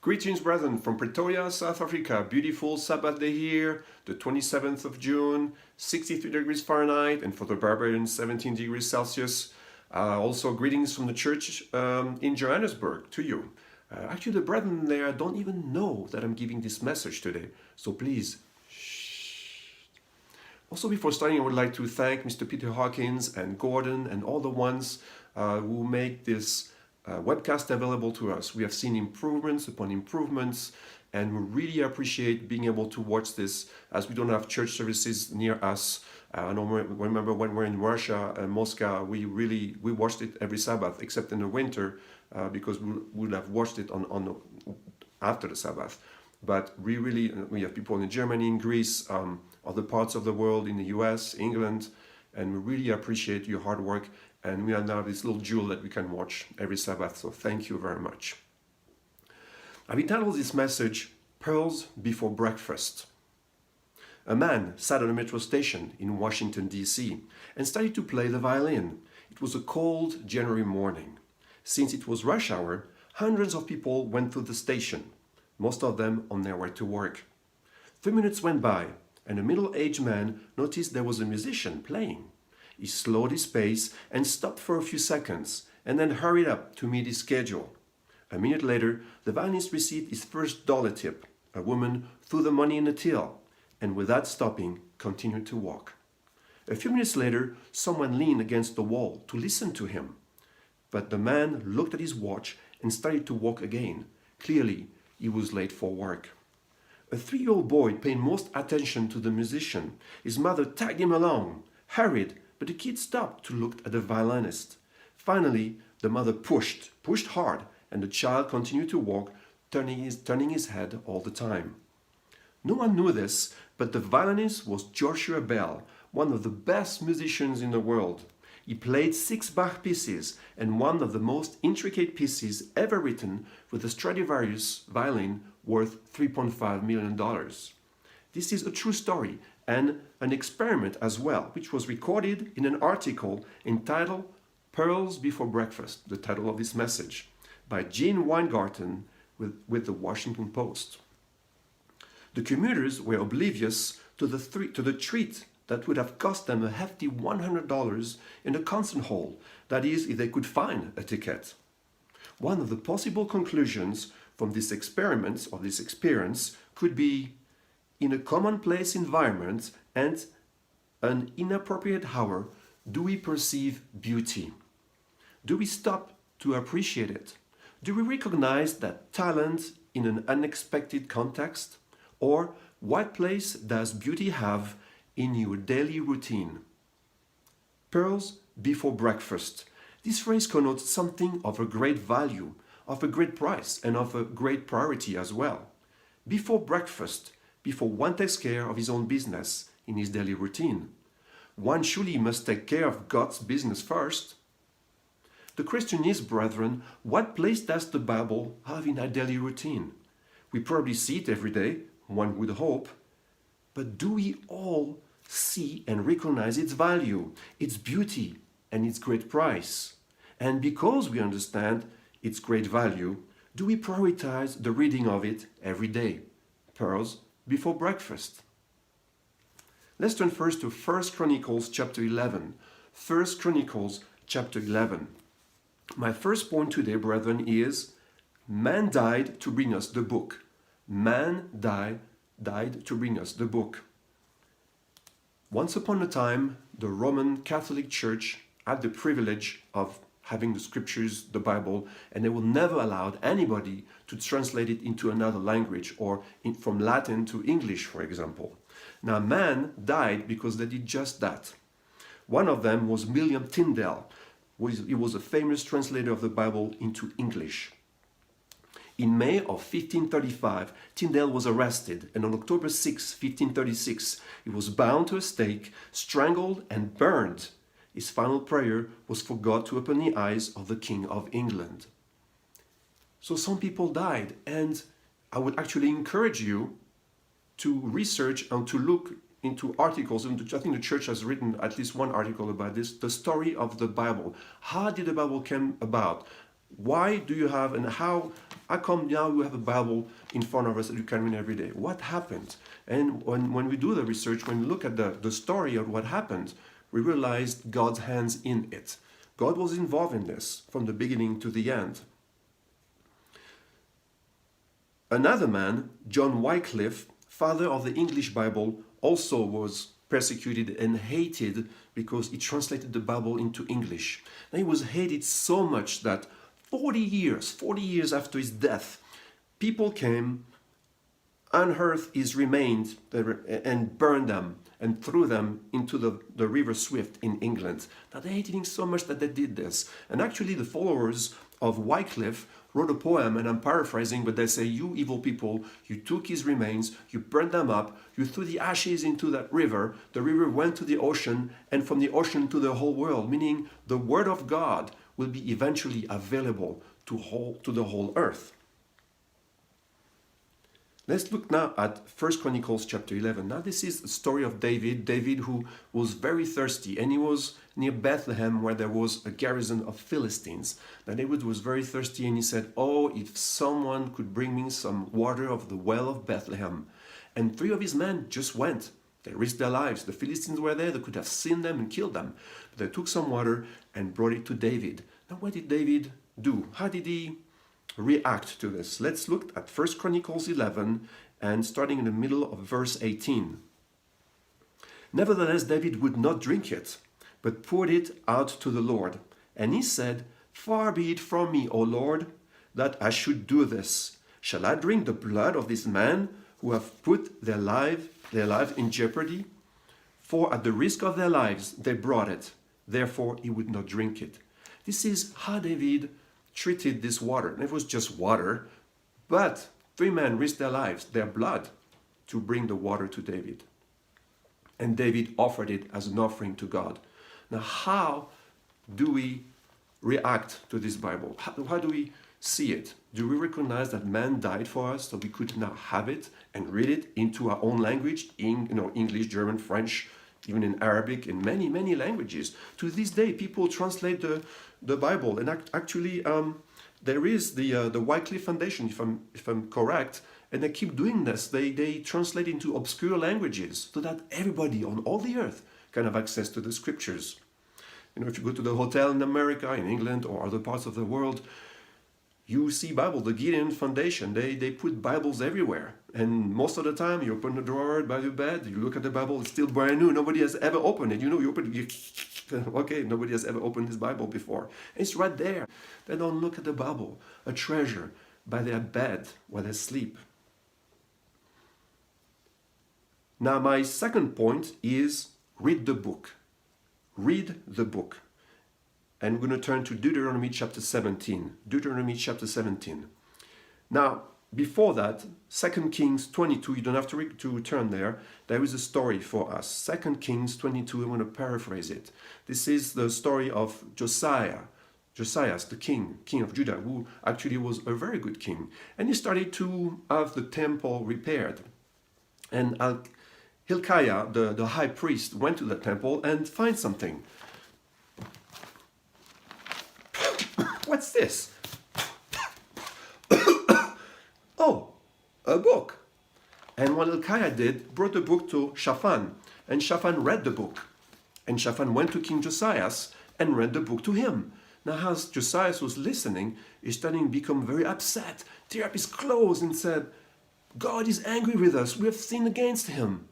Greetings, brethren, from Pretoria, South Africa. Beautiful Sabbath day here, the 27th of June, 63 degrees Fahrenheit, and for the barbarians, 17 degrees Celsius. Also, greetings from the church in Johannesburg to you. Actually, the brethren there don't even know that I'm giving this message today, so please, shh. Also, before starting, I would like to thank Mr. Peter Hawkins and Gordon and all the ones who make this webcast available to us. We have seen improvements upon improvements, and we really appreciate being able to watch this as we don't have church services near us. I remember when we were in Russia and Moscow, we watched it every Sabbath, except in the winter, because we would have watched it on after the Sabbath. But we have people in Germany, in Greece, other parts of the world, in the US, England, and we really appreciate your hard work. And we are now this little jewel that we can watch every Sabbath, so thank you very much. I've entitled this message, Pearls Before Breakfast. A man sat at a metro station in Washington, D.C. and started to play the violin. It was a cold January morning. Since it was rush hour, hundreds of people went through the station, most of them on their way to work. 3 minutes went by, and a middle-aged man noticed there was a musician playing. He slowed his pace and stopped for a few seconds, and then hurried up to meet his schedule. A minute later, the violinist received his first dollar tip. A woman threw the money in a till, and without stopping, continued to walk. A few minutes later, someone leaned against the wall to listen to him. But the man looked at his watch and started to walk again. Clearly, he was late for work. A 3-year-old boy paid most attention to the musician. His mother tagged him along, hurried, but the kid stopped to look at the violinist. Finally, the mother pushed hard, and the child continued to walk, turning his head all the time. No one knew this, but the violinist was Joshua Bell, one of the best musicians in the world. He played 6 Bach pieces and one of the most intricate pieces ever written with a Stradivarius violin worth $3.5 million. This is a true story and an experiment as well, which was recorded in an article entitled Pearls Before Breakfast, the title of this message, by Gene Weingarten with the Washington Post. The commuters were oblivious to the treat that would have cost them a hefty $100 in a concert hall, that is, if they could find a ticket. One of the possible conclusions from this experiment or this experience could be, in a commonplace environment and an inappropriate hour, do we perceive beauty? Do we stop to appreciate it? Do we recognize that talent in an unexpected context? Or what place does beauty have in your daily routine? Pearls before breakfast. This phrase connotes something of a great value, of a great price, and of a great priority as well. Before breakfast, before one takes care of his own business in his daily routine. One surely must take care of God's business first. The question is, brethren, what place does the Bible have in our daily routine? We probably see it every day, one would hope, but do we all see and recognize its value, its beauty, and its great price? And because we understand its great value, do we prioritize the reading of it every day? Pearls before breakfast. Let's turn first to 1 Chronicles chapter 11. 1 Chronicles chapter 11. My first point today, brethren, is man died to bring us the book. Man died to bring us the book. Once upon a time, the Roman Catholic Church had the privilege of having the scriptures, the Bible, and they will never allow anybody to translate it into another language or from Latin to English, for example. Now, man died because they did just that. One of them was William Tyndale. He was a famous translator of the Bible into English. In May of 1535, Tyndale was arrested, and on October 6, 1536, he was bound to a stake, strangled and burned. His final prayer was for God to open the eyes of the King of England. So some people died, and I would actually encourage you to research and to look into articles, and I think the church has written at least one article about this, the story of the Bible. How did the Bible come about? Why do you have, and how How come now we have a Bible in front of us that you can read every day? What happened? And when we do the research, when we look at the story of what happened, we realized God's hands in it. God was involved in this from the beginning to the end. Another man, John Wycliffe, father of the English Bible, also was persecuted and hated because he translated the Bible into English. And he was hated so much that 40 years after his death, people came, unearthed his remains and burned them and threw them into the River Swift in England. Now they hated him so much that they did this. And actually the followers of Wycliffe wrote a poem, and I'm paraphrasing, but they say, you evil people, you took his remains, you burned them up, you threw the ashes into that river, the river went to the ocean, and from the ocean to the whole world, meaning the word of God will be eventually available to the whole earth. Let's look now at 1 Chronicles chapter 11. Now this is the story of David who was very thirsty, and he was near Bethlehem where there was a garrison of Philistines. Now David was very thirsty and he said, oh, if someone could bring me some water of the well of Bethlehem. And 3 of his men just went. They risked their lives. The Philistines were there. They could have seen them and killed them. But they took some water and brought it to David. Now what did David do? How did he react to this? Let's look at 1 Chronicles 11 and starting in the middle of verse 18. Nevertheless, David would not drink it, but poured it out to the Lord. And he said, far be it from me, O Lord, that I should do this. Shall I drink the blood of this man who have put their life in jeopardy? For at the risk of their lives they brought it. Therefore he would not drink it. This is how David treated this water. And it was just water, but 3 men risked their lives, their blood, to bring the water to David. And David offered it as an offering to God. Now, how do we react to this Bible? How do we see it? Do we recognize that man died for us so we could now have it and read it into our own language, in English, German, French, even in Arabic, in many, many languages? To this day, people translate the Bible, and actually there is the Wycliffe Foundation, if I'm correct, and they keep doing this. They translate into obscure languages so that everybody on all the earth can have access to the scriptures. If you go to the hotel in America, in England, or other parts of the world, you see Bible. The Gideon Foundation, they put Bibles everywhere. And most of the time, you open the drawer by your bed, you look at the Bible, it's still brand new. Nobody has ever opened it. You open it, okay, nobody has ever opened this Bible before. It's right there. They don't look at the Bible, a treasure, by their bed while they sleep. Now, my second point is read the book. Read the book. And we're going to turn to Deuteronomy chapter 17. Deuteronomy chapter 17. Now, before that, 2 Kings 22, you don't have to turn there. There is a story for us. 2 Kings 22, I'm going to paraphrase it. This is the story of Josiah, the king of Judah, who actually was a very good king. And he started to have the temple repaired. And Hilkiah, the high priest, went to the temple and found something. What's this? Oh, a book. And what Hilkiah did, brought the book to Shaphan, and Shaphan read the book. And Shaphan went to King Josiah and read the book to him. Now, as Josiah was listening, he started to become very upset, tear up his clothes and said, God is angry with us, we have sinned against him.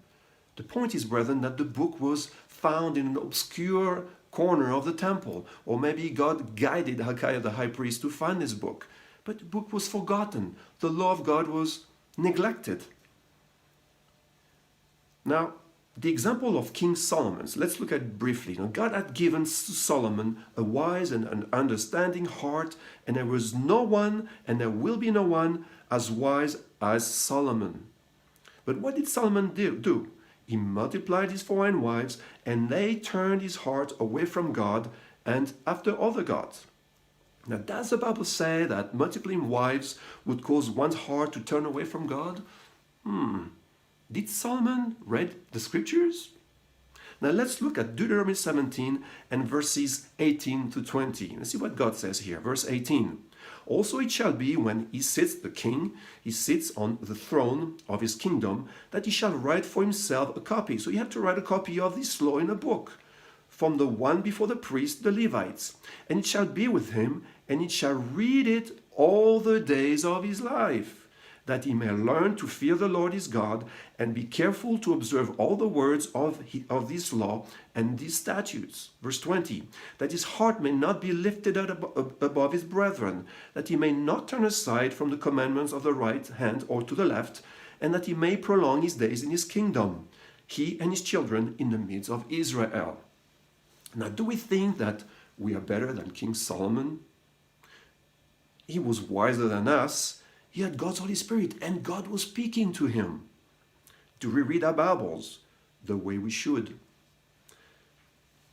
The point is, brethren, that the book was found in an obscure corner of the temple, or maybe God guided Hilkiah the high priest to find this book. But the book was forgotten. The law of God was neglected. Now, the example of King Solomon, let's look at it briefly. Now, God had given Solomon a wise and an understanding heart, and there was no one, and there will be no one, as wise as Solomon. But what did Solomon do? He multiplied his foreign wives, and they turned his heart away from God and after other gods. Now, does the Bible say that multiplying wives would cause one's heart to turn away from God? Did Solomon read the scriptures? Now, let's look at Deuteronomy 17 and verses 18 to 20. Let's see what God says here. Verse 18. Also it shall be when he sits, the king, he sits on the throne of his kingdom, that he shall write for himself a copy. So you have to write a copy of this law in a book, from the one before the priests, the Levites. And it shall be with him, and he shall read it all the days of his life, that he may learn to fear the Lord his God, and be careful to observe all the words of this law and these statutes. Verse 20, that his heart may not be lifted up above his brethren, that he may not turn aside from the commandments of the right hand or to the left, and that he may prolong his days in his kingdom, he and his children in the midst of Israel. Now, do we think that we are better than King Solomon? He was wiser than us. He had God's Holy Spirit, and God was speaking to him. Do we read our Bibles the way we should?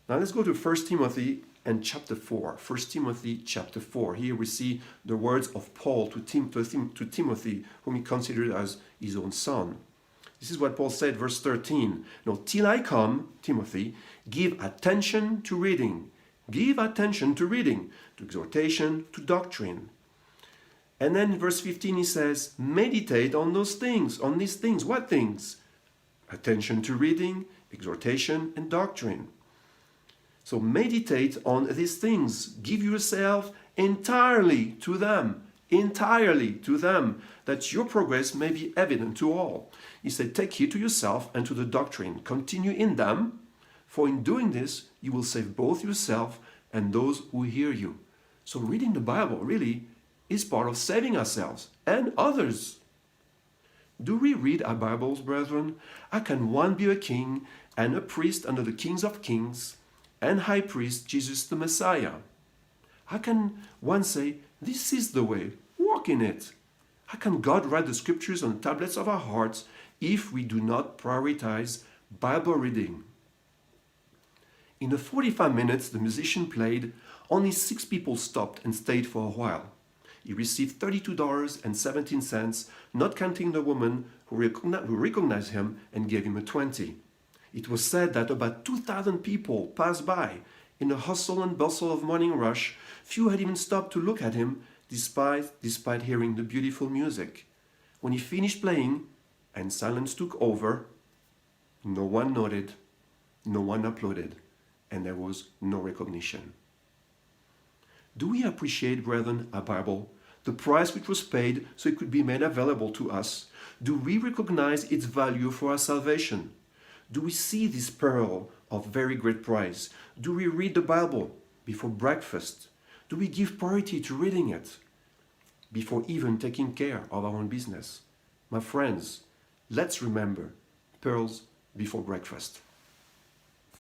Now let's go to 1 Timothy and chapter 4. 1 Timothy chapter 4. Here we see the words of Paul to Timothy, whom he considered as his own son. This is what Paul said, verse 13. Now, till I come, Timothy, give attention to reading. Give attention to reading, to exhortation, to doctrine. And then in verse 15 he says, meditate on those things, on these things. What things? Attention to reading, exhortation, and doctrine. So meditate on these things. Give yourself entirely to them, that your progress may be evident to all. He said, take heed to yourself and to the doctrine. Continue in them, for in doing this, you will save both yourself and those who hear you. So reading the Bible really is part of saving ourselves and others. Do we read our Bibles, brethren? How can one be a king and a priest under the kings of kings and high priest Jesus the Messiah? How can one say, this is the way, walk in it? How can God write the scriptures on the tablets of our hearts if we do not prioritize Bible reading? In the 45 minutes the musician played, only 6 people stopped and stayed for a while. He received $32.17, not counting the woman who recognized him and gave him a 20. It was said that about 2,000 people passed by. In the hustle and bustle of morning rush, few had even stopped to look at him, despite hearing the beautiful music. When he finished playing and silence took over, no one noted, no one applauded, and there was no recognition. Do we appreciate, brethren, our Bible, the price which was paid so it could be made available to us? Do we recognize its value for our salvation? Do we see this pearl of very great price? Do we read the Bible before breakfast? Do we give priority to reading it before even taking care of our own business? My friends, let's remember pearls before breakfast.